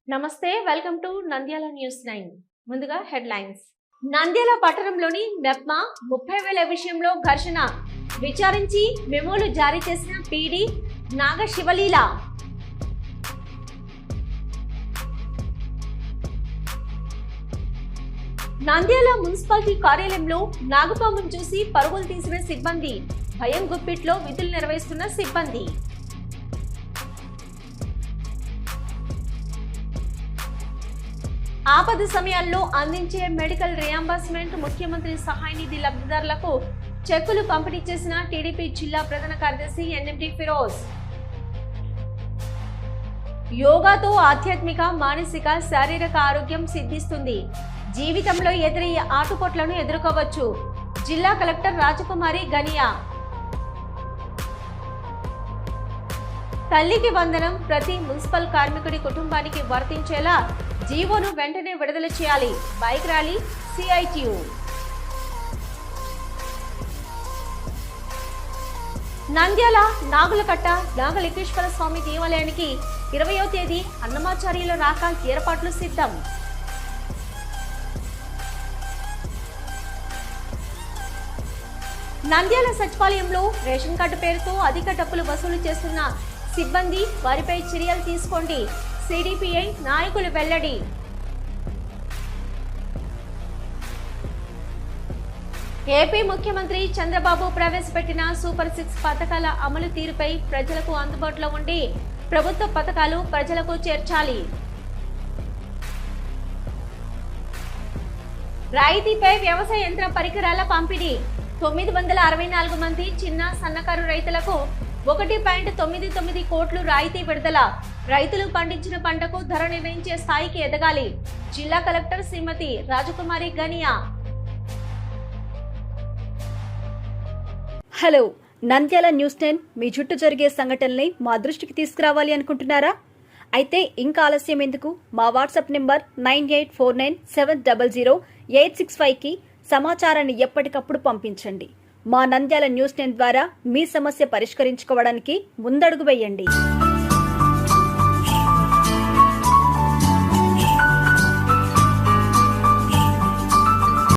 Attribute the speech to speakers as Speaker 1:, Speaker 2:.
Speaker 1: నమస్తే, welcome to Nandyal news 9. ముందుగా headlines. Nandyal పట్టణంలోని మెప్మా 30,000 విషయంలో ఘర్షణ విచారించి మెమోలు జారీ చేసిన పీడీ నాగశివలీల. నంద్యాల మున్సిపాలిటీ కార్యాలయంలో నాగపామును చూసి పరుగులు తీసిన సిబ్బంది, భయం గుప్పిట్లో విధులు నిర్వహిస్తున్న సిబ్బంది. ఆపద సమయాల్లో అందించే మెడికల్ రియంబర్స్మెంట్ ముఖ్యమంత్రి సహాయ నిధి లబ్ధిదారులకు చెక్కులు పంపిణీ చేసిన టీడీపీ జిల్లా ప్రధాన కార్యదర్శి ఎన్ఎండి ఫిరోజ్. యోగాతో ఆధ్యాత్మిక, మానసిక, శారీరక ఆరోగ్యం సిద్ధిస్తుంది. జీవితంలో ఎదురయ్యే ఆటుపోట్లను ఎదుర్కోవచ్చు. జిల్లా కలెక్టర్ రాజకుమారి గనియా. తల్లికి వందనం ప్రతి మున్సిపల్ కార్మికుడి కుటుంబానికి వర్తించేలా జీవోను వెంటనే విడుదల చేయాలి. Bike rally CITU. Nandyal Nagulakatta Nagalingeswara Swamy దేవాలయానికి 20వ తేదీ అన్నమాచార్యుల రాక ఏర్పాట్లు సిద్ధం. నంద్యాల సచివాలయంలో రేషన్ కార్డు పేరుతో అధిక డబ్బులు వసూలు చేస్తున్న సిబ్బంది, వారిపై చర్యలు తీసుకోండి. సిడిపిఐ నాయకులు వెల్లడి. ఏపీ ముఖ్యమంత్రి చంద్రబాబు ప్రవేశపెట్టిన సూపర్ 6 పథకాల అమలు తీరుపై ప్రజలకు అందుబాటులో ఉండి ప్రభుత్వ పథకాలు ప్రజలకు చేర్చాలి. రాయితీపై వ్యవసాయ యంత్ర పరికరాల పంపిణీ. 964 మంది చిన్న సన్నకారు రైతులకు 1.99 కోట్లు రాయితీ విడుదల. రైతులు పండించిన పంటకు ధర నిర్ణయించే స్థాయికి ఎదగాలి. జిల్లా కలెక్టర్ శ్రీమతి రాజకుమారి గనియా.
Speaker 2: హలో, నంద్యాల న్యూస్ 10 మీ చుట్టూ జరిగే సంఘటనల్ని మా దృష్టికి తీసుకురావాలి అనుకుంటున్నారా? అయితే ఇంకా ఆలస్యం ఎందుకు? మా వాట్సాప్ నెంబర్ 9849700865కి సమాచారాన్ని ఎప్పటికప్పుడు పంపించండి. మా నంద్యాల న్యూస్ 10 ద్వారా మీ సమస్య పరిష్కరించుకోవడానికి ముందడుగు వేయండి.